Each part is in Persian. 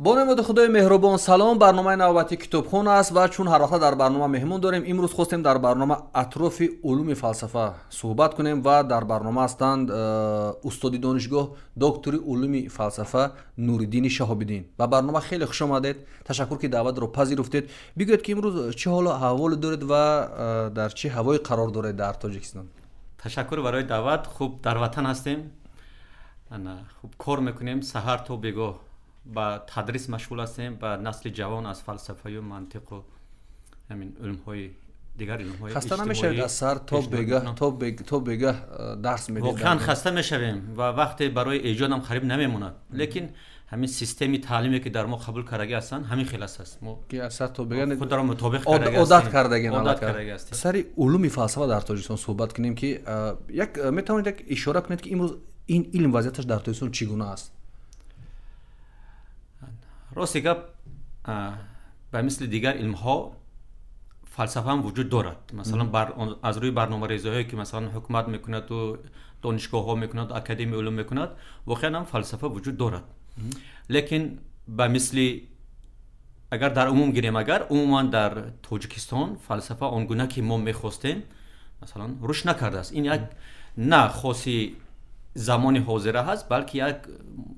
با نماد خدای مهربان سلام. برنامه نوبتی کتابخوان است و چون هر وقت در برنامه مهمون داریم، امروز خواستیم در برنامه اطراف علوم فلسفه صحبت کنیم و در برنامه هستند استاد دانشگاه دکتری علوم فلسفه نوریدین شهاب‌الدین. و برنامه خیلی خوش آمدید. تشکر که دعوت رو پذیرفتید. بگویید که امروز چه حال احوال دارید و در چه هوای قرار دارید در تاجیکستان؟ تشکر برای دعوت. خوب در وطن هستیم. خوب کار میکنیم. سحر تا بگاه با تدریس مشغول هستیم و نسل جوان از فلسفه و منطق و همین علوم‌های دیگر، علوم‌های خسته نمیشید از سر تا بگاه درس میدید؟ واقعا خسته میشویم و وقت برای ایجاد هم قریب نمیموند. لیکن همین سیستمی تعلیمی که در ما قبول کرده هستن همین خلاص است. ما که از سر تا بگاه خود را مطابق عادت کرده هستیم. سر علوم فلسفه در تاجیکستان صحبت کنیم که یک میتونید یک اشاره کنید که امروز این علم وضعیتش در تاجیکستان چگونه است؟ راستی گپ به مثل دیگر علم ها فلسفه هم وجود دارد. مثلا از روی برنامه ریزی‌هایی که مثلا حکومت میکند و دانشگاه ها میکند و اکادمی علوم میکند، واقعا هم فلسفه وجود دارد. لیکن به مثل اگر در عموم گیریم، اگر عموما در تاجیکستان فلسفه آنگونه که ما میخواستیم مثلا رشد نکرده است. این یک نه خاصی زمان حاضره هست، بلکه یک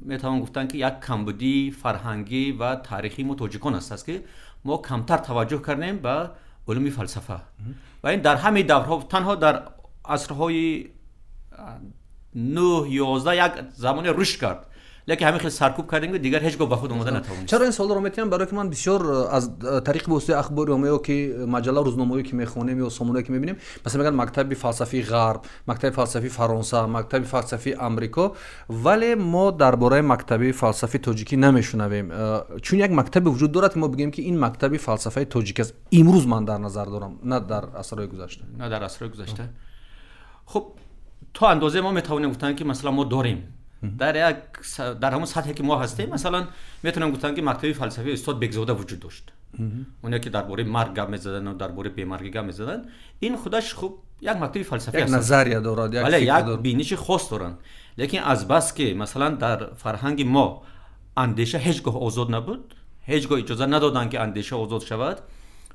میتوان گفتن که یک کمبودی فرهنگی و تاریخی ما تاجیکان است که ما کمتر توجه کردیم به علوم فلسفه و این در همه دورها، تنها در عصرهای 9 11 یک زمان رشد کرد، لیکن همین خیلی سرکوب کردیم که دیگر هیچ گاه به خود اومده نتوانیم. چرا این سوال رو میتونم؟ برای که من بسیار از طریق واسطه اخبار که مجله روزنامه‌ای که میخونیم یا سامانه‌ای که میبینیم، مثلا میگن مکتب فلسفی غرب، مکتب فلسفی فرانسه، مکتب فلسفی آمریکا، ولی ما درباره مکتب فلسفی تاجیکی نمیشنویم. چون یک مکتب وجود دارد که ما بگیم که این مکتب فلسفه تاجیک است. امروز من در نظر دارم، نه در عصرهای گذشته. خب تا اندازه ما میتوانیم گفتن که مثلا ما داریم در همون سطحی که ما هستیم. مثلا میتونم گفتن که مکتب فلسفی استاد بگزاده وجود داشت. اونایی که درباره مرگ گپ میزدن و درباره بیمارگی گپ میزدن، این خودش خوب یک مکتب فلسفی است. یک نظریه دارد، یک بینش خاص دارن. لیکن از بس که مثلا در فرهنگ ما اندیشه هیچگاه آزاد نبود، هیچگاه اجازه ندادن که اندیشه آزاد شود.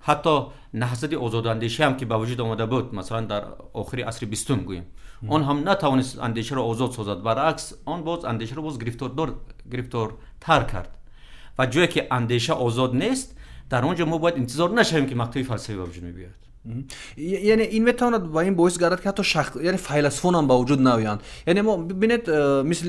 حتی نهضت آزاد اندیشه هم که به وجود آمده بود، مثلا در آخر عصر 20 گوییم، آن هم نتوانست اندیشه را آزاد سازد. برعکس آن باز اندیشه را باز گرفتار تر کرد. و جایی که اندیشه آزاد نیست، در اونجا ما باید انتظار نشویم که مکتب فلسفی به وجود بیاید. یعنی این میتواند با این باعث گردد که حتی یعنی فیلسوفان هم با وجود نیایند. یعنی ما ببینید مثل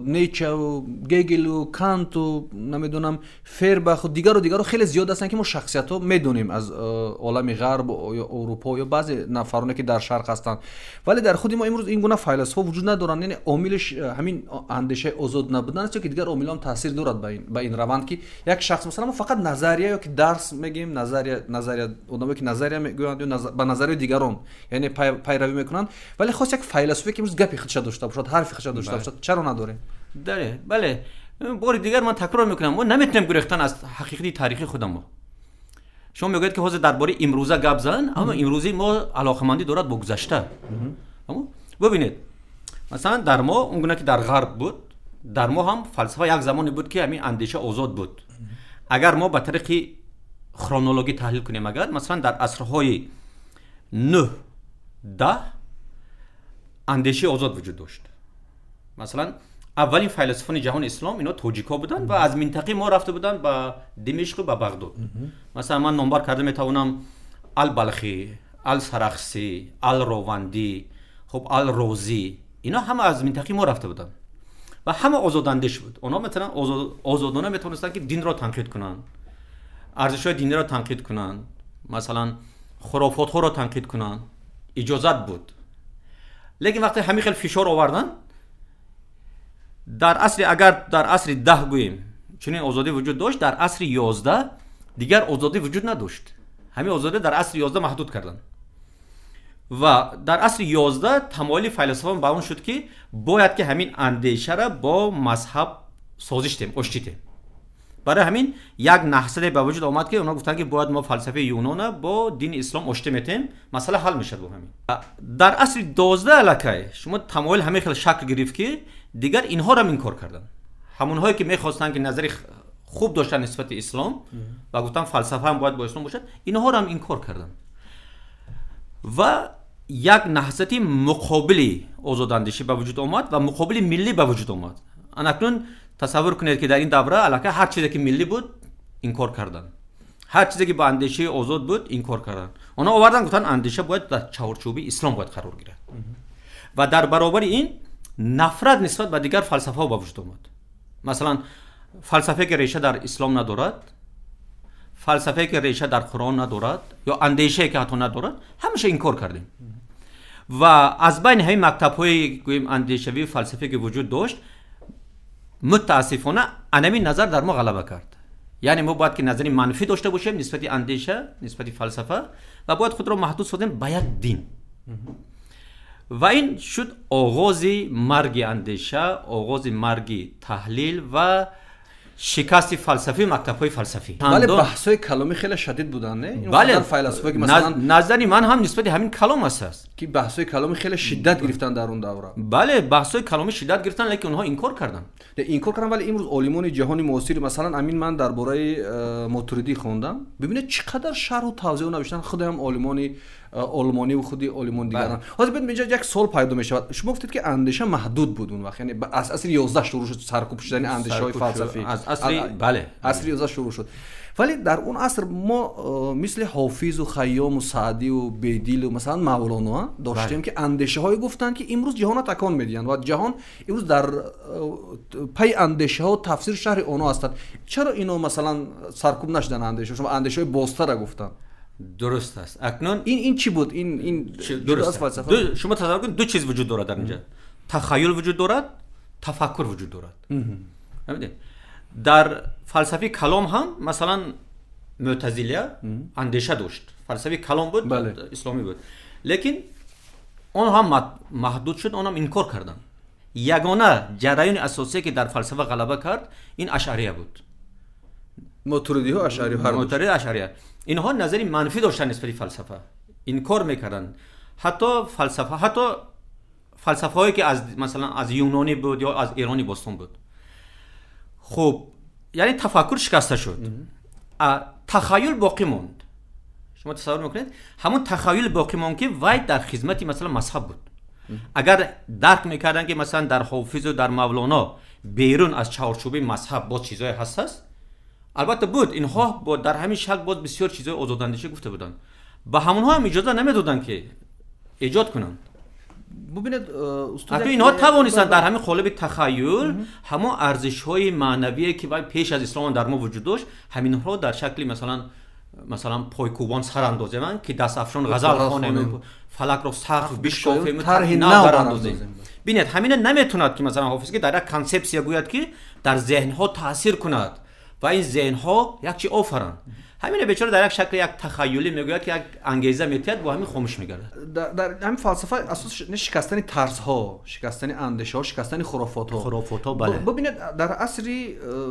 نیچه و گگل و کانت و نمیدونم فیرباخ و دیگر خیلی زیاد هستن که ما شخصیت ها میدونیم از عالم غرب یا اروپا یا بعضی نفرانی که در شرق هستند، ولی در خود ما امروز این گونه فیلسوفا وجود ندارن. یعنی عاملش همین اندیشه آزاد نبودن است که دیگر عاملان تاثیر دارد به این روند که یک شخص مثلا ما فقط نظریه یا که درس میگیم، نظریه آدمایی که نظریه گویند با نظریه دیگران یعنی پیروی میکنند، ولی خاص یک فیلسوفی که امروز گپی خودش داشته باشد، حرفی خودش داشته باشد، چرا نداره؟ داره. بله، بار دیگر من تکرار میکنم، ما نمیتونیم گریختن از حقیقت تاریخی خودمون. شما میگوید که حاضر درباره امروزه گپ زدن، اما امروزی ما علاقمندی دارد با گذشته. اما ببینید مثلا در ما اونگونه که در غرب بود، در ما هم فلسفه یک زمانی بود که همین اندیشه آزاد بود. اگر ما به طریق خرونولوژی تحلیل کنیم، اگر مثلا در عصرهای 9 10 اندیشه آزاد وجود داشت. مثلا اولین فیلسوفان جهان اسلام اینا تاجیکا بودن و از منطقه ما رفته بودن به دمشق و به بغداد. مثلا من نامبر کرده میتوانم البلخی، السرخسی، الراوندی، خب الروزی، اینا همه از منطقه ما رفته بودن و همه آزاد اندیش بود. اونا مثلا آزادانه میتونستن که دین را تنقید کنن، ارزش‌های دینی را تنقید کنن، مثلا خرافات ها را تنقید کنن، اجازت بود. لیکن وقتی همین خیلی فشار آوردن، در عصر اگر در عصر 10 گوییم چنین آزادی وجود داشت، در عصر 11 دیگر آزادی وجود نداشت. همین آزادی در عصر 11 محدود کردن و در عصر 11 تمایل فیلسوفان به اون شد که باید که همین اندیشه را با مذهب سازش دیم، آشتی دیم. برای همین یک نهضت به وجود آمد که اونا گفتن که باید ما فلسفه یونان با دین اسلام آشتی میتیم، مسئله حل میشد با همین. در عصر 12 الکی شما تمایل همین خیلی شکل گرفت که دیگر اینها را انکار کردن. همونهایی که میخواستن که نظر خوب داشتن نسبت اسلام و گفتن فلسفه هم باید با اسلام باشد، اینها رو هم انکار کردن و یک نهضت مقابلی آزاداندیشی به وجود آمد و مقابل ملی به وجود آمد. اکنون تصور کنید که در این دوره علاقه هر چیزی که ملی بود انکار کردن، هر چیزی که با اندیشه آزاد بود انکار کردن. اونا آوردن گفتن اندیشه باید در چارچوب اسلام باید قرار گیرد و در برابر این نفرت نسبت به دیگر فلسفه ها به وجود آمد. مثلا فلسفه که ریشه در اسلام ندارد، فلسفه که ریشه در قرآن ندارد یا اندیشه که حتی ندارد، همیشه انکار کردیم. و از بین همین مکتب‌های گویم اندیشوی فلسفی که وجود داشت، متاسفانه انمی نظر در ما غلبه کرد. یعنی ما باید که نظری منفی داشته باشیم نسبت اندیشه، نسبت فلسفه و باید خود را محدود سازیم به یک دین. و این شد آغاز مرگ اندیشه، آغاز مرگ تحلیل و شکست فلسفی مکتب‌های فلسفی. ولی بحث‌های کلامی خیلی شدید بودن نه؟ بله، فلسفه که مثلا نظری من هم نسبت همین کلام است که بحث‌های کلامی خیلی شدت گرفتن در اون دوره. بله، بحث‌های کلامی شدت گرفتن، لیکن اونها انکار کردن. ولی امروز عالمان جهانی معاصر مثلا امین من درباره ماتوریدی خوندم، ببینید چقدر شرح و توضیح نوشتن، خودم آلمانی و خودی آلمان دیگران. حالا ببین اینجا یک سوال پیدا میشه. شما گفتید که اندیشه محدود بود اون وقت، یعنی از اصل 11 شروع شد سرکوب شدن اندیشه‌های فلسفی. از اصل بله، اصل 11 شروع شد. ولی در اون عصر ما مثل حافظ و خیام و سعدی و بیدیل و مثلا مولانا داشتیم که اندیشه های گفتن که امروز جهان تکان میدن و جهان امروز در پی اندیشه ها و تفسیر شهر اونا هستند. چرا اینو مثلا سرکوب نشدن اندیشه؟ شما اندیشه های بازتر گفتن. درست است. اکنون این چی بود؟ این درست است. شما تصور کنید دو چیز وجود دارد در اینجا. تخیل وجود دارد، تفکر وجود دارد. ببینید در فلسفه کلام هم مثلا معتزله اندیشه داشت، فلسفه کلام بود، بله. اسلامی بود، لیکن اون هم محدود شد، اونم انکار کردن. یگانه جریان اساسی که در فلسفه غلبه کرد این اشعریه بود. ماتوریدی ها اشعریه اینها نظری منفی داشتن نسبت فلسفه، انکار میکردن. حتی فلسفه هایی که از مثلا از یونانی بود یا از ایرانی باستان بود. خب یعنی تفکر شکسته شد، تخیل باقی موند. شما تصور میکنید همون تخیل باقی موند که وای در خدمت مثلا مذهب بود. اگر درک میکردن که مثلا در حافظ و در مولانا بیرون از چارچوب مذهب باز چیزای هست، البته بود، اینها با در همین شکل باز بسیار چیزای آزاداندیشه گفته بودن، به همونها هم اجازه نمیدادن که ایجاد کنن. ببینید استاد اینها توانستن در همین قالب تخیل همون ارزش‌های معنوی که پیش از اسلام در ما وجود داشت، همینها در شکل مثلا پایکوبان سراندازی من که دست افشان غزل خوانیم، فلک رو سقف بشکافیم، طرح نو براندازیم. ببینید همین نمیتوند که مثلا حافظ که در یک کانسپسیا گوید که در ذهن‌ها تاثیر کند و این ذهن‌ها یک چی آفرن. همین بیچاره در یک شکل یک تخیلی میگوید که یک انگیزه میتید با همین خاموش میگرده. در همین فلسفه اساس شکستن ترس‌ها، شکستن اندیشه‌ها، شکستن خرافات‌ها. بله. ببینید در عصر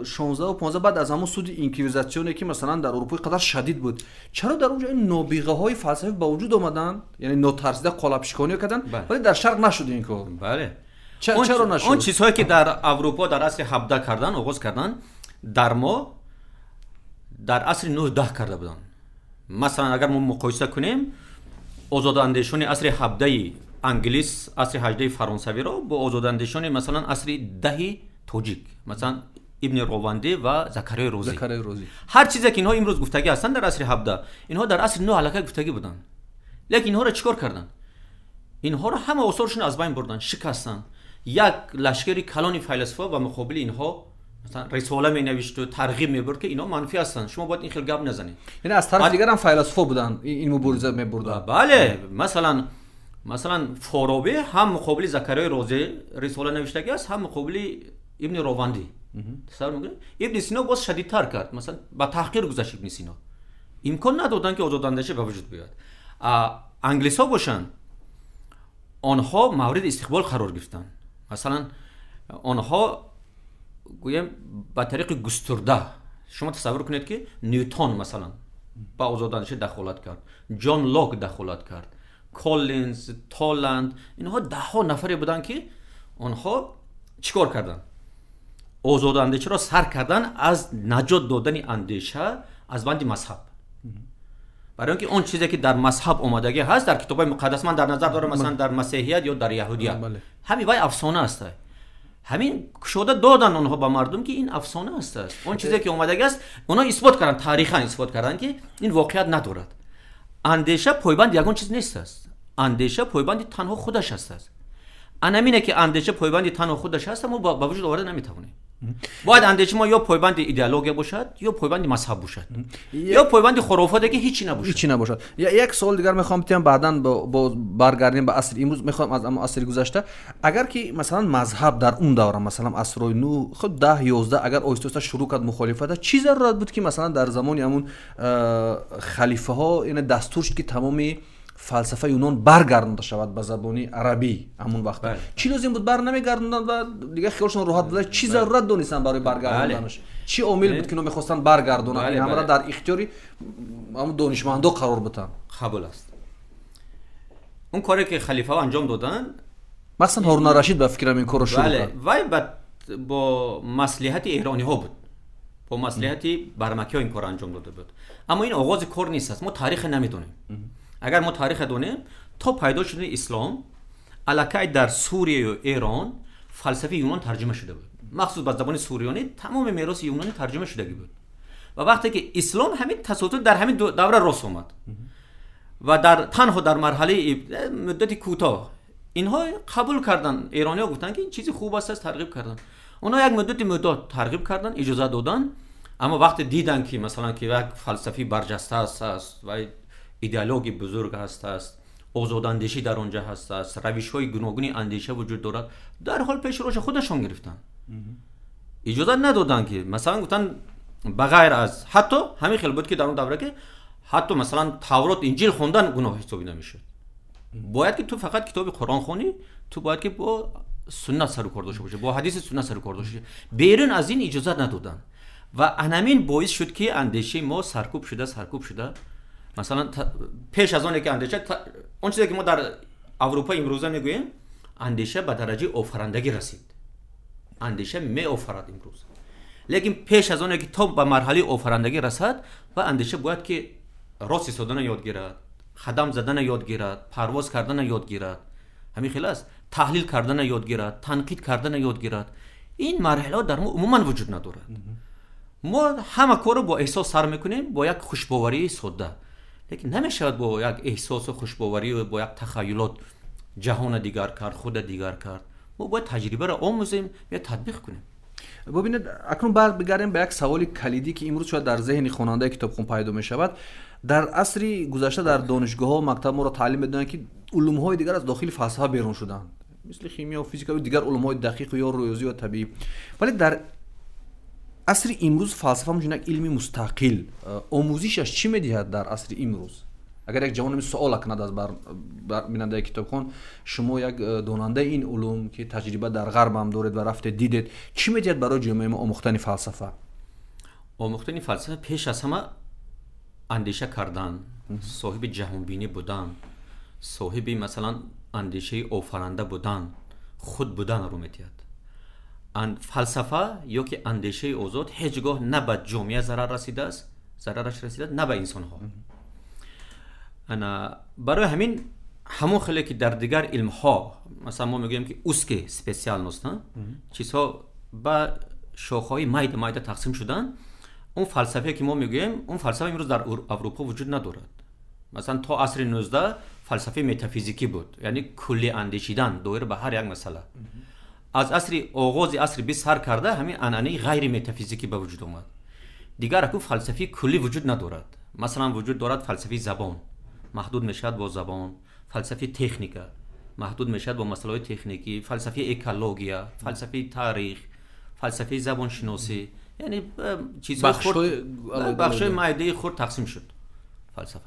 16 و 15 بعد از همون سود اینکویزیسیونی که مثلا در اروپا قدر شدید بود، چرا در اونجا این نابغه‌های فلسفی با وجود آمدن؟ یعنی نوترسیده قالب‌شکنی کردن، ولی در شرق نشد این کار. بله. چرا نشد؟ اون چیزهایی که در اروپا در عصر 17 کردن، آغاز کردن، در ما در عصر 19 کرده بودن. مثلا اگر ما مقایسه کنیم آزاداندیشان عصر 17 انگلیس، عصر 18 فرانسوی رو با آزاداندیشان مثلا عصر 10 تاجیک، مثلا ابن روانده و زکریا روزی. هر چیزی که اینها امروز گفتگی هستن در عصر 17، اینها در عصر 9 علاقه گفتگی بودن. لیکن اینها رو چیکار کردن؟ اینها رو همه آثارشون از بین بردن، شکستن. یک لشکری کلان فیلسوفا و مقابل اینها مثلا رساله می نوشت و ترغیب می برد که اینا منفی هستن، شما باید این خیلی گپ نزنید. یعنی از طرف دیگر هم فیلسوفا بودن این مبارزه می بردن. بله، مثلا فارابی هم مقابل زکریا رازی رساله نوشته است، هم مقابل ابن رواندی. تصور میکنید ابن سینا باز شدیدتر کرد، مثلا با تحقیر گذشت ابن سینا، امکان ندادن که آزاداندیشه به وجود بیاد. انگلیس‌ها باشن، آنها مورد استقبال قرار گرفتن. مثلا آنها گویم با طریق گسترده، شما تصور کنید که نیوتن مثلا با آزاداندیشه دخالت کرد، جان لاک دخالت کرد، کولینز، تالند، اینها 10 نفری بودن که آنها چیکار کردن؟ آزاداندیشه را سر کردن از نجات دادن اندیشه از بند مذهب. برای اینکه اون چیزی که در مذهب اومدگی هست در کتاب مقدس من در نظر دارم، مثلا در مسیحیت یا در یهودیت، همین وای افسانه است. همین شده دادن اونها به مردم که این افسانه است. اون چیزی که اومدگی است اونها اثبات کردن، تاریخاً اثبات کردن که این واقعیت ندارد. اندیشه پایبند یگان چیز نیست است. اندیشه پایبند تنها خودش است. انامینه که اندیشه پایبند تنها خودش است ما با وجود آورده نمیتونه. باید اندیشه ما یا پایبند ایدئولوژی باشد یا پایبند مذهب باشد یا پایبند خرافاتی که هیچی نباشد. یک سوال دیگر میخوام تیم بعداً با برگردیم به عصر امروز. میخوام از اما عصر گذشته اگر که مثلا مذهب در اون دوره مثلا عصر نو خود 10 11 اگر اوستوستا شروع کرد مخالفت، چی ضرورت بود که مثلا در زمان همون خلیفه ها این دستور شد که تمامی فلسفه یونان برگردانده شود به زبانی عربی؟ همون وقت چی لازم بود بر نمیگردوندن و دیگه خیالشون راحت بود؟ چی ضرورت دونستن برای برگردوندنش؟ چی عامل بود که اونا می‌خواستن برگردونن این همه را در اختیاری همون دانشمندا قرار بدن؟ قبول است اون کاری که خلیفه ها انجام دادن، مثلا هارون الرشید به فکرم این کارو شروع کرد. وای با مصلحت ایرانی ها بود، با مصلحت برمکی ها این کار انجام داده بود. اما این آغاز کار نیست است. ما تاریخ نمیدونیم. اگر ما تاریخ دونیم تا پیدا شدن اسلام الکی در سوریه و ایران فلسفه یونان ترجمه شده بود، مخصوص به زبان سوریانی تمام میراث یونانی ترجمه شده بود و وقتی که اسلام همین تسلط در همین دوره راست اومد و تنها در مرحله مدتی کوتاه اینها قبول کردن، ایرانی‌ها گفتن که این چیزی خوب است، ترغیب کردن. اونها یک مدت ترغیب کردن، اجازه دادن، اما وقتی دیدن که مثلا که یک فلسفی برجسته است و ایدئولوژی بزرگ است، آزاداندیشی در اونجا هست، روش‌های گوناگونی اندیشه وجود دارد، در حال پیش روش خودشون گرفتن. اجازه ندادن که مثلا گفتن بغیر از حتی همین خیلی بود که در اون دوره که حتی مثلا تورات انجیل خوندن گناه حسابی نمیشه. باید که تو فقط کتاب قرآن خونی، تو باید که با سنت سر و کار داشته باشی، با حدیث سنت سر و کار داشته باشی. بیرون از این اجازه ندادن و همین باعث شد که اندیشه ما سرکوب شده. مثلا پیش از اون که اندیشه اون چیزی که ما در اروپا امروزه میگوییم اندیشه به درجه آفرندگی رسید. اندیشه می آفرد امروز، لیکن پیش از اون که تا به مرحله آفرندگی رسد و اندیشه باید که راست ایستادن یاد گیرد، قدم زدن یاد گیرد، پرواز کردن یاد گیرد، همین خیلی است، تحلیل کردن یاد گیرد، تنقید کردن یاد گیرد. این مرحله در ما عموما وجود ندارد. ما همه کارو با احساس سر میکنیم، با یک خوشباوری ساده، لیکن نمیشود با یک احساس و خوشباوری و با یک تخیلات جهان دیگر کرد، خود دیگر کرد. ما باید تجربه را آموزیم یا تطبیق کنیم. ببینید اکنون برگردیم به یک سوال کلیدی که امروز شاید در ذهن خواننده کتابخوان پیدا می شود. در عصر گذشته در دانشگاه ها و مکتب ما را تعلیم میدن که علوم های دیگر از داخل فلسفه بیرون شدن، مثل شیمی و فیزیک و دیگر علوم های دقیق یا ریاضی و طبیعی، ولی در عصر امروز فلسفه همچون یک علم مستقل آموزشش چی میدهد در عصر امروز؟ اگر یک جوان سوال کند از بیننده کتابخوان، شما یک داننده این علوم که تجربه در غرب هم دارید و رفته دیدید، چی میدهد برای جامعه ما آموختن فلسفه؟ آموختن فلسفه پیش از همه اندیشه کردن، صاحب جهان بینی بودن، صاحب مثلا اندیشه آفرینده بودن، خود بودن رو میدهد. فلسفه یا که اندیشه آزاد هیچگاه نه به جامعه ضررش رسیده نه به انسان ها. انا برای همین همون خیلی که در دیگر علم ها مثلا ما میگیم که اسکه اسپسیال نوستن چیزها به شاخه‌های مایده تقسیم شدن. اون فلسفه که ما میگیم اون فلسفه امروز در اروپا وجود ندارد. مثلا تا عصر 19 فلسفه متافیزیکی بود، یعنی کلی اندیشیدن دایر به هر یک مسئله. از آغاز عصر 20 سر کرده همین عنعنه غیر متافیزیکی به وجود اومد. دیگر اكو فلسفه کلی وجود ندارد. مثلا وجود دارد فلسفه زبان، محدود میشد با زبان، فلسفه تکنیک محدود میشد با مسائل تکنیکی، فلسفه اکولوژیا، فلسفه تاریخ، فلسفه زبان شناسی، یعنی چیزهای بخشای معده خود تقسیم شد فلسفه.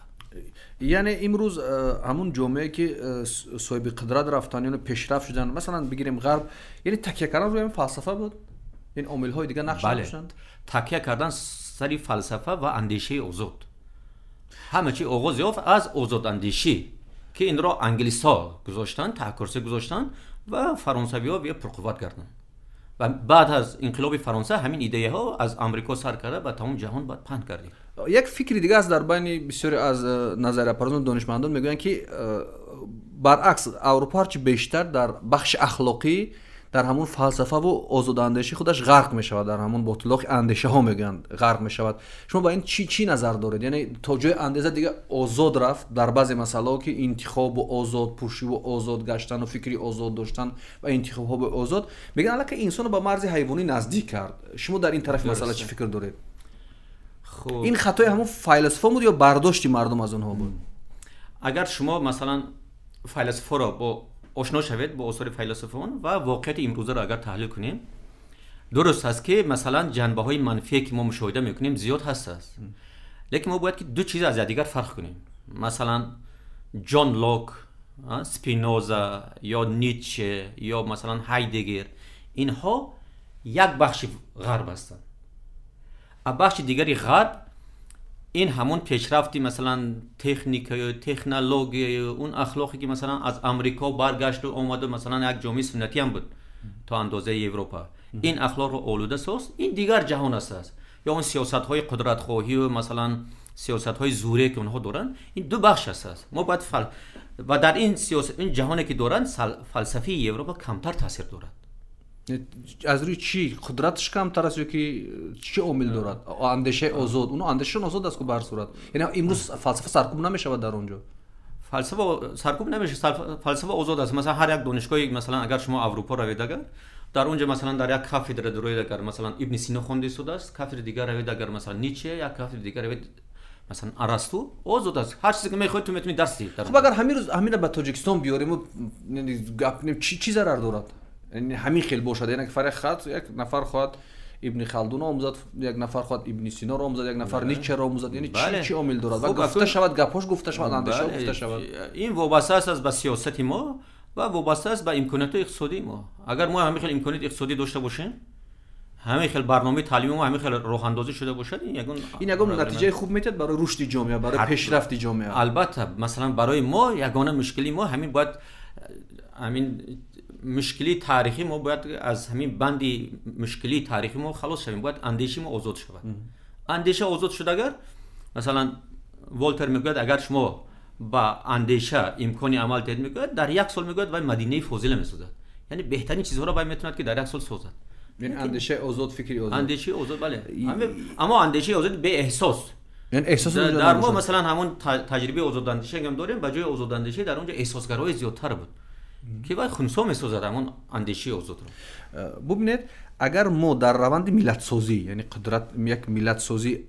یعنی امروز همون جامعه که صاحب قدرت رفتن یا پیشرفت شدن، مثلا بگیریم غرب، یعنی تکیه کردن روی فلسفه بود، این عامل های دیگه نقش داشتند. تکیه کردن سری فلسفه و اندیشه آزاد. همه چی آغاز یافت از آزاد اندیشی که این را انگلیس‌ها گذاشتن، تحکرسی گذاشتن و فرانسوی‌ها بیا پرقوت کردن. و بعد از انقلاب فرانسه همین ایده ها از آمریکا سر کرده و تمام جهان باید پهن کردیم. یک فکری دیگه است در بین بسیاری از نظریه پردازان دانشمندان میگویند که برعکس اروپا هرچی بیشتر در بخش اخلاقی در همون فلسفه و آزاداندیشی خودش غرق می شود، در همون باطلاق اندیشه ها میگن غرق می شود. شما با این چی نظر دارید؟ یعنی تا جای اندیشه دیگه آزاد رفت در بعضی مسائل که انتخاب و آزاد پوشی و آزاد گشتن و فکری آزاد داشتن و انتخاب ها به آزاد، میگن الان که انسان با مرز حیوانی نزدیک کرد. شما در این طرف مسئله چی فکر دارید؟ خب این خطای همون فیلسوفا بود یا برداشتی مردم از اونها بود؟ اگر شما مثلا فیلسوفا را با آشنا شوید با آثار فیلسوفان و واقعیت امروزه را اگر تحلیل کنیم، درست است که مثلا جنبه های منفی که ما مشاهده میکنیم زیاد هست، لیکن ما باید که دو چیز از یکدیگر فرق کنیم. مثلا جان لاک، سپینوزا یا نیچه یا مثلا هایدگر، اینها یک بخش غرب هستند. بخش دیگری غرب این همون پیشرفتی مثلا تکنیک، تکنولوژی، اون اخلاقی که مثلا از آمریکا برگشت و اومد، مثلا یک جامعه سنتی هم بود تا اندازه اروپا، این اخلاق رو آلوده ساخت. این دیگر جهان است، یا اون سیاست های قدرت خواهی و مثلا سیاست های زوری که اونها دارن، این دو بخش است. ما باید و در این سیاست، این جهانی که دارن، فلسفه اروپا کمتر تاثیر دارد. از روی چی؟ قدرتش کمتر است یا که چی عامل دارد؟ اندیشه آزاد، اون اندیشه آزاد است که به هر صورت، یعنی امروز فلسفه سرکوب نمیشه در اونجا. فلسفه سرکوب نمیشه، فلسفه آزاد است. مثلا هر یک دانشگاهی، مثلا اگر شما اروپا روید، اگر در اونجا مثلا در یک کافدره دروید، اگر مثلا ابن سینا خوانده شده است، کافدره دیگر روید، اگر مثلا نیچه، یک کافدره دیگر روید مثلا ارسطو، آزاد است. هر چیزی که میخواید تو میتونید درس دید. خب اگر همین روز همین به تاجیکستان بیاریم، یعنی گپ چی ضرر دارد؟ یعنی همین خیلی باشه، یعنی فرق خط یک نفر خواهد ابن خلدون آموزد، یک نفر خواهد ابن سینا را آموزد، یک نفر نیچه را آموزد، یعنی چی عامل دارد؟ و گفته شود گپاش گفته شود، اندیشه گفته شود. این وابسته است به سیاست ما و وابسته است به امکانات اقتصادی ما. اگر ما همین خیلی امکانات اقتصادی داشته باشیم، همین خیلی برنامه تعلیمی ما همین خیلی راه اندازی شده باشد، این یگان نتیجه خوب میتد برای رشد جامعه، برای پیشرفت جامعه. البته مثلا برای ما یگانه مشکلی ما همین باید همین مشکلی تاریخی ما باید از همین بندی مشکلی تاریخی ما خلاص شویم، باید اندیشه ما آزاد شود. اندیشه آزاد شد، اگر مثلا والتر میگوید اگر شما با اندیشه امکانی عمل دید، میگوید در یک سال میگوید و مدینه فاضله میسازد، یعنی بهترین چیزها را باید میتوند که در یک سال سازد. یعنی اندیشه آزاد، فکری آزاد، اندیشه آزاد، بله. اما اندیشه آزاد به احساس، یعنی احساس در ما مثلا همون تجربه آزاد اندیشه هم داریم، به جای آزاد اندیشه در اونجا احساسگرایی زیادتر بود که باید خونسا میسازد همون اندیشه آزاد رو. ببینید اگر ما در روند ملت سازی، یعنی قدرت یک ملت سازی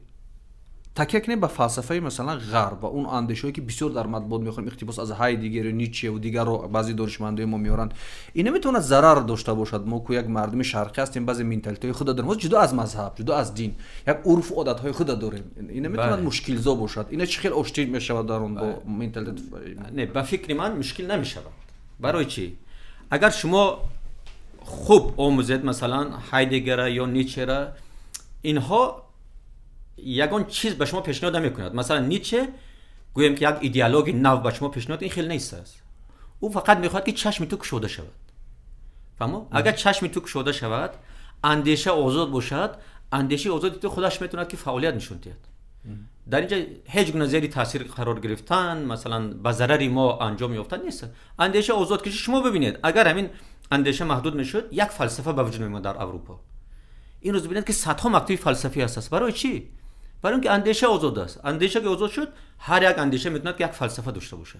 تکیه کنیم به فلسفه مثلا غرب و اون اندیشه‌ای که بسیار در مطبوعات می‌خونیم، اقتباس از هایدگر، نیچه و دیگر رو بعضی دانشمندای ما میارن، این میتونه ضرر داشته باشد. ما که یک مردم شرقی هستیم، بعضی منتالیته خود داریم، جدا از مذهب، جدا از دین، یک عرف و عادت‌های خود داریم، این میتونه مشکل زا باشد. اینا چه خیلی آشتی میشود در اون با منتالیته؟ نه، به فکر من مشکل نمیشود. برای چی؟ اگر شما خوب آموزید مثلا هایدگر یا نیچه را، اینها یگان چیز به شما پیشنهاد نمی‌کند. مثلا نیچه گویم که یک ایدئولوژی نو به شما پیشنهاد، این خیلی نیست است. او فقط می‌خواد که چشم تو گشوده شود. فهمو؟ اگر چشم تو گشوده شود، اندیشه آزاد باشد، اندیشه آزاد تو خودش میتواند که فعالیت نشون دهد. در اینجا هیچ گونه زیر تاثیر قرار گرفتن، مثلا به ضرری ما انجام یافتن نیست. اندیشه آزاد که شما ببینید، اگر همین اندیشه محدود میشد، یک فلسفه به وجود میومد در اروپا. این روز ببینید که صدها مکتب فلسفی هست. برای چی؟ برای اینکه اندیشه آزاد است. اندیشه که آزاد شد، هر یک اندیشه میتونه که یک فلسفه داشته باشه.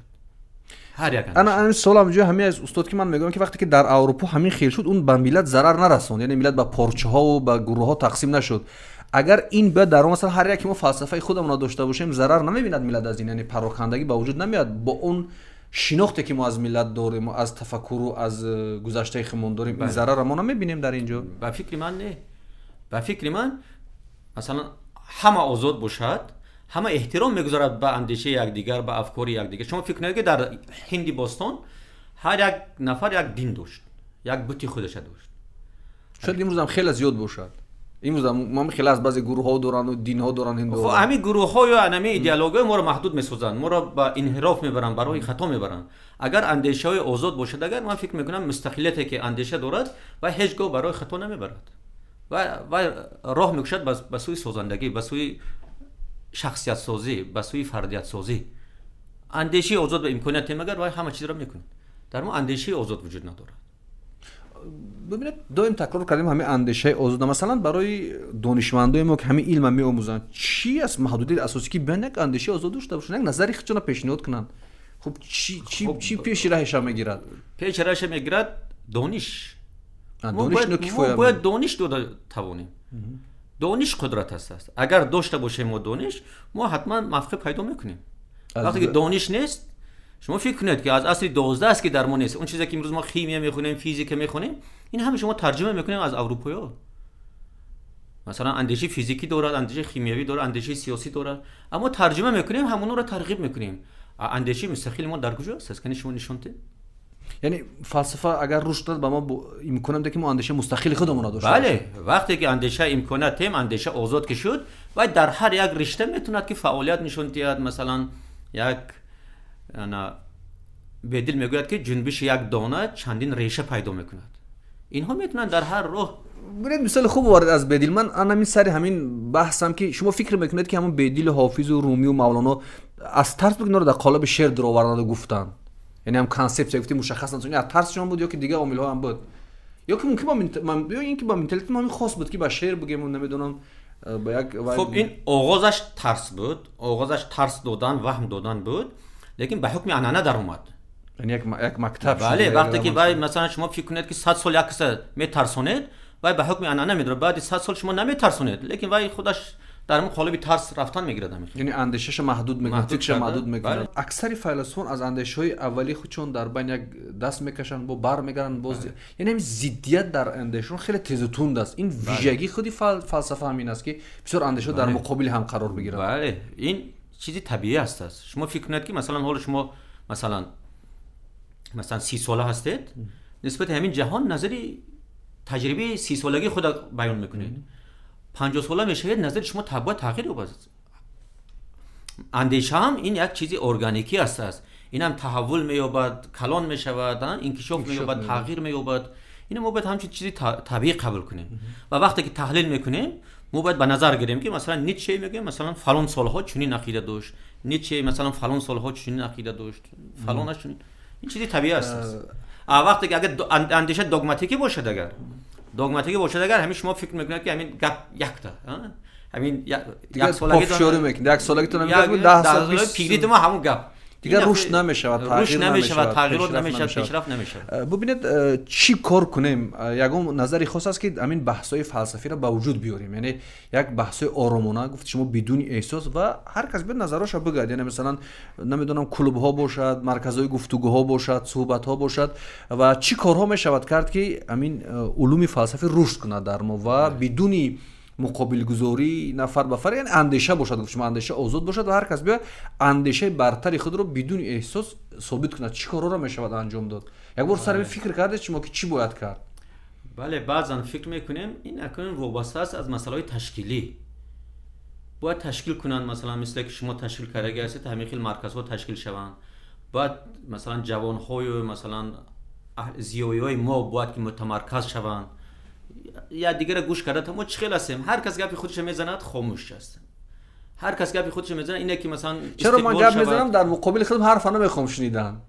هر یک اندیشه. انا سوالم اینجا همین از استاد که من میگم که وقتی که در اروپا همین خیل شد، اون به ملت ضرر نرسوند، یعنی ملت به پارچه ها و به گروه ها تقسیم نشد. اگر این بیاد در مثلا هر یک ما فلسفه خودمون داشته باشیم، ضرر نمیبیند ملت از این، یعنی پراکندگی به وجود نمیاد. با اون شناختی که ما از ملت داریم و از تفکر و از گذشته خودمون داریم، این ضرر ما نمیبینیم در اینجا. به فکر من نه. به فکر من مثلا همه آزاد باشد، همه احترام میگذارد به اندیشه یکدیگر، به افکار یکدیگر. شما فکر نکنید که در هند باستان هر یک نفر یک دین داشت، یک بت خودش داشت. شاید امروز هم خیلی زیاد باشد. امروز ما خیلی از بعضی گروه ها دارن و دین ها دارن هندو. خب همین گروه ها یا همین ایدئولوژی ما رو محدود میسازن، ما رو با انحراف میبرن، برای خطا میبرن. اگر اندیشه های آزاد باشد، اگر من فکر میکنم مستقلیتی که اندیشه دارد و هیچگاه برای خطا نمیبرد و راه میکشد به سوی سازندگی، به سوی شخصیت سازی، به سوی فردیت سازی. اندیشه آزاد به امکانیت مگر و همه چیز را میکنه. در ما اندیشه آزاد وجود ندارد. ببینید دائم تکرار کردیم همین اندیشه آزاد، مثلا برای دانشمندای ما که همین علم میآموزن چی است محدودیت اساسی که بین یک اندیشه آزاد داشته باشن، یک نظری خودشون پیشنهاد کنن؟ خب چی پیش راهش میگیرد؟ پیش راهش میگیرد دانش. دانش ما باید دانش توانیم. دانش قدرت است. اگر داشته باشیم ما دانش، ما حتما موفق پیدا میکنیم. وقتی که دانش نیست، شما فکر کنید که از اصل 12 است که در ما نیست. اون چیزی که امروز ما شیمی میخونیم، فیزیک میخونیم، این همه شما ترجمه میکنیم از اروپایا. مثلا اندیشه فیزیکی دارد، اندیشه شیمیایی دارد، اندیشه سیاسی دارد، اما ترجمه میکنیم، همون رو ترغیب میکنیم. اندیشه مستقل ما در کجا است؟ کنه شما نشون بده. یعنی فلسفه اگر رشد داد به ما امکان میده که ما اندیشه مستقل خودمون داشته باشیم. بله، وقتی که اندیشه امکانات هم اندیشه آزاد که شد و در هر یک رشته میتوند که فعالیت نشون دهد. مثلا یک انا بدیل میگوید که جنبش یک دانه چندین ریشه پیدا میکند. اینها میتونن در هر راه. برید مثال خوب وارد از بدیل. من همین سر همین بحثم که شما فکر میکنید که همون بدیل حافظ و رومی و مولانا از ترس بگن رو در قالب شعر در آوردن گفتن، یعنی هم کانسپت گفتی مشخص نشون، از ترس شما بود یا که دیگه عامل ها هم بود، یا که ممکن یا اینکه با منتالیتی ما همین خاص بود که با شعر بگیم نمیدونم با یک. خب این آغازش ترس بود، آغازش ترس دادن، وهم دادن بود، لیکن به حکم عنعنه در اومد. یعنی یک مکتب. بله، وقتی که مثلا شما فکر کنید که 100 سال یک کس میترسونید و به حکم عنعنه میداره، بعد 100 سال شما نمیترسونید، لیکن وای خودش در قالب ترس رفتن میگیرد. یعنی اندیشش محدود میکنه، فکرش محدود میکنه. بله. اکثر فیلسوفان از اندیشه‌های اولی خودشون در بین یک دست میکشن، با بر میگردن باز. یعنی همین ضدیت در اندیششون خیلی تیز و تند است. این ویژگی خودی فلسفه همین است که بسیار اندیشه در مقابل هم قرار بگیرن. بله، این چیزی طبیعی است. شما فکر کنید که مثلا حال شما مثلا 30 ساله هستید، نسبت همین جهان نظری تجربه 30 سالگی خود بیان میکنید. 50 ساله میشه نظر شما تغییر یابد. اندیشه هم این یک چیزی ارگانیکی است. این هم تحول مییابد، کلان میشود، انکشاف مییابد، تغییر مییابد. این ما باید همچین چیزی طبیعی قبول کنیم. و وقتی که تحلیل میکنیم، ما باید به نظر گیریم که مثلا نیچه میگه مثلا فلان سالها چنین عقیده داشت، نیچه مثلا فلان سالها چنین عقیده داشت، فلانش چنین. این چیزی طبیعی است. وقتی که اگر اندیشه دogماتیکی باشد، اگر همین شما فکر میکنید که همین گپ یکتا، همین یک سالگی شروع میکنید، یک سالگی تو نمیگید 10 سال پیگیری ما همون گپ دیگه رشد نمیشه، تغییر نمیشه، پیشرفت نمیشه. ببینید چی کار کنیم؟ یگام نظری خاص است که همین بحث‌های فلسفی را به وجود بیاریم. یعنی یک بحث‌های آرامانه گفت شما بدون احساس و هر کس به نظرش بگه. یعنی مثلا نمیدونم کلوب‌ها باشد، مرکزهای گفتگوها باشد، صحبت‌ها باشد و چی کارها میشود کرد که همین علوم فلسفی رشد کنه در ما و بدون مقابل گذاری نفر به نفر، یعنی اندیشه باشد، شما اندیشه آزاد باشد و هر کس بیا اندیشه برتری خود رو بدون احساس ثابت کنه. چی کارا را میشود انجام داد؟ یک بار سر فکر کردید شما که چی باید کرد؟ بله، بعضا فکر میکنیم این اکنون وابسته است از مسائل تشکیلی. باید تشکیل کنن، مثلا مثل که شما تشکیل کردگی هستید، همین خیلی مرکزها تشکیل شوند. باید مثلا جوانهای مثلا زیایای ما باید که متمرکز شوند. یا دیگر گوش کرده تا ما چخیل هستیم، هر کس گپی خودش میزند خاموش است. هر کس گپی خودش میزنه اینه که مثلا چرا من گپ میزنم در مقابل خودم حرف نمیخوام شنیدن.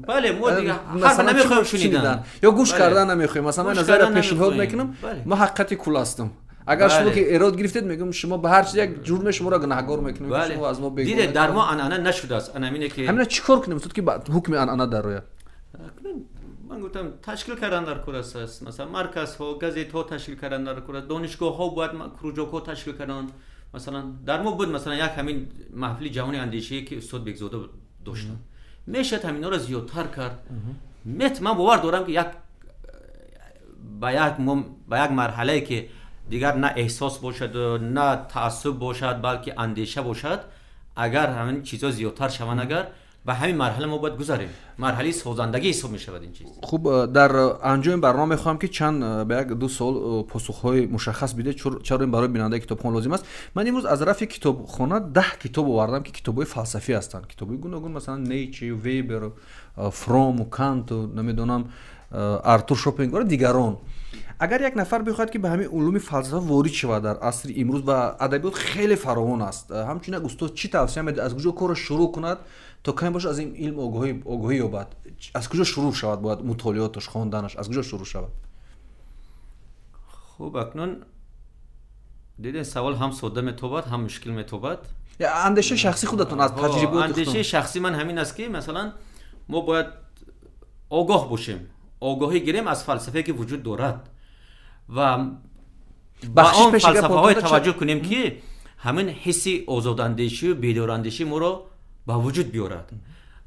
بله، ما دیگه حرف نمیخوایم شنیدن یا گوش کردن نمیخوایم. مثلا من نظر پیشنهاد میکنم، ما حقیقت کول هستم. اگر شما که ایراد گرفتید میگم شما به هر چیز یک جرم شما را گناهکار میکنید. شما از ما بگید دیده در ما عنعنه نشده است. همینه که همین چیکار کنیم تو که حکم عنعنه در روی من گفتم تشکیل کردن در کور است. مثلا مرکز ها، گازیت ها تشکیل کردن در کور، دانشگاه ها باید کروجاک ها تشکیل کردن. مثلا در ما بود مثلا یک همین محفل جهانی اندیشه که استاد بگزاده داشتن، میشه همینا رو زیادتر کرد. من باور دارم که یک با یک مرحله که دیگر نه احساس باشد و نه تعصب باشد بلکه اندیشه باشد، اگر همین چیزا زیادتر شوند، اگر و همین مرحله ما باید گذاریم. مرحله سازندگی حساب میشود این چیز. خوب، در انجام برنامه میخوام که چند به یک دو سوال پاسخهای مشخص بده چرا این برای بیننده کتابخوان لازم است. من امروز از رف کتابخانه 10 کتاب آوردم که کتابای فلسفی هستند، کتابای گوناگون، مثلا نیچه، ویبر، فروم و کانت و نمیدونم آرتور شوپنهاور و دیگران. اگر یک نفر بخواهد که به همین علوم فلسفه وارد شود در عصر امروز و ادبیات خیلی فراوان است، همچنین استاد چی توصیه میده از کجا کار شروع کند تا کمی باشه از این علم آگاهی یابد؟ از کجا شروع شود؟ باید مطالعاتش، خواندنش از کجا شروع شود؟ خب اکنون دیدین سوال هم ساده میتوبد هم مشکل میتوبد. یا اندیشه شخصی خودتون از تجربه؟ اندیشه شخصی من همین است که مثلا ما باید آگاه باشیم، آگاهی گیریم از فلسفه که وجود دارد و با آن فلسفه های توجه کنیم که همین حسی آزاداندیشی و بیداراندیشی ما رو با وجود بیارد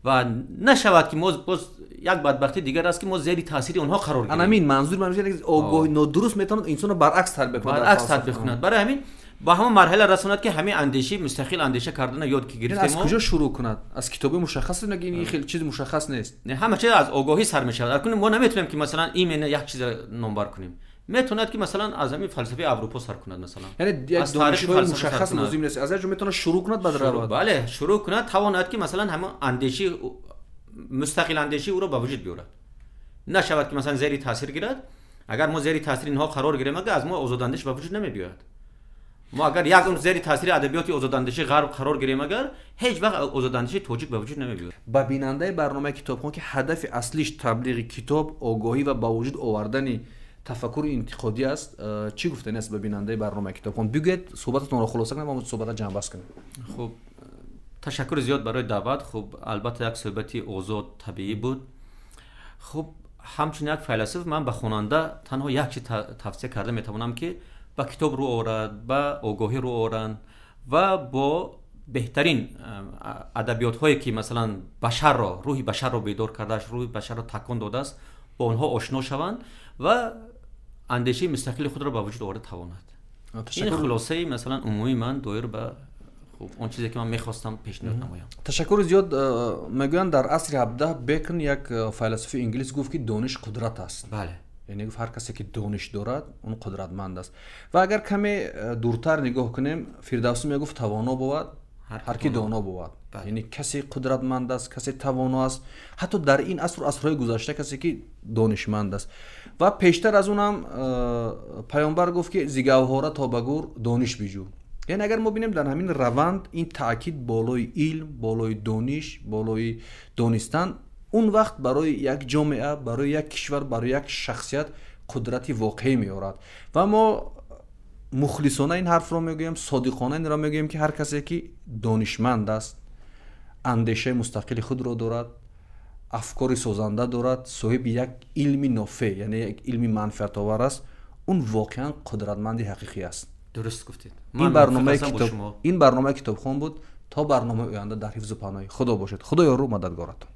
و نشود که ما باز یک بدبختی دیگر است که ما زیر تاثیر اونها قرار گیریم. همین منظور اینه که آگاهی نادرست میتونه انسان رو برعکس تربیت کند، برعکس تربیت کند. برای همین با همون مرحله رسوند که همین اندیشه مستقل اندیشه کردن یاد کی گرفتیم. از کجا شروع کند؟ از کتاب مشخص نگین، خیلی چیز مشخص نیست. نه، همه چیز از آگاهی سر میشود. اکنون ما نمیتونیم که مثلا ایمن یک چیز نمبر کنیم. میتوند که مثلا از همین فلسفه اروپا سر کند، مثلا یعنی یک دانشگاه مشخص لازم نیست، از اونجا میتونه شروع کند بعد رواد. بله، شروع کند، تواند که مثلا همون اندیشه مستقل اندیشه او را به وجود بیارد. نشود که مثلا زیر تاثیر گیرد. اگر ما زیر تاثیر اینها قرار گیریم، اگر از ما آزاداندیش به وجود نمیاد. ما اگر یک اون زیر تاثیر ادبیات آزاداندیشی غرب قرار گیریم، اگر هیچ وقت آزاداندیشی توجیه به وجود نمیاد. با بیننده برنامه کتابخوان که هدف اصلیش تبلیغ کتاب، آگاهی و با وجود آوردن تفکر انتقادی است، چی گفتن است به بیننده برنامه کتابخوان؟ بگید صحبتتون رو خلاصه کنیم و صحبت جمع بس کنیم. خب تشکر زیاد برای دعوت. خب البته یک صحبتی آزاد طبیعی بود. خب همچنین یک فیلسوف، من به خواننده تنها یک چیز توصیه کرده میتوانم که با کتاب رو آورد، با آگاهی رو آورند و با بهترین ادبیات هایی که مثلا بشر را، روح بشر را بیدار کرده است، روح بشر را تکان داده است، با آنها آشنا شوند و اندیشه مستقل خود را به وجود آورده تواند. این خلاصه مثلا عمومی من دایر به خب اون چیزی که من میخواستم پیشنهاد نمایم. تشکر زیاد. میگویند در عصر 17 بیکن یک فیلسوف انگلیس گفت که دانش قدرت است. بله، یعنی گفت هر کسی که دانش دارد اون قدرتمند است. و اگر کمی دورتر نگاه کنیم، فردوسی میگفت توانا بود هر کی دانا بود. یعنی کسی قدرتمند است، کسی توانا است، حتی در این عصر و عصرهای گذشته کسی که دانشمند است. و پیشتر از اونم پیامبر گفت که زیگاوهاره تا بگور دانش بیجو. یعنی اگر ما ببینیم در همین روند این تاکید بالای علم، بالای دانش، بالای دانستن، اون وقت برای یک جامعه، برای یک کشور، برای یک شخصیت قدرتی واقعی میآورد. و ما مخلصانه این حرف رو میگویم، صادقانه این را میگویم که هر کسی که دانشمند است، اندیشه مستقل خود را دارد، افکار سازنده دارد، صاحب یک علمی نافع، یعنی یک علمی منفعت آور است، اون واقعا قدرتمندی حقیقی است. درست گفتید. این برنامه کتابخوان بود. تا برنامه آینده در حفظ و پناه خدا باشید. خدا یار و مددگارتون.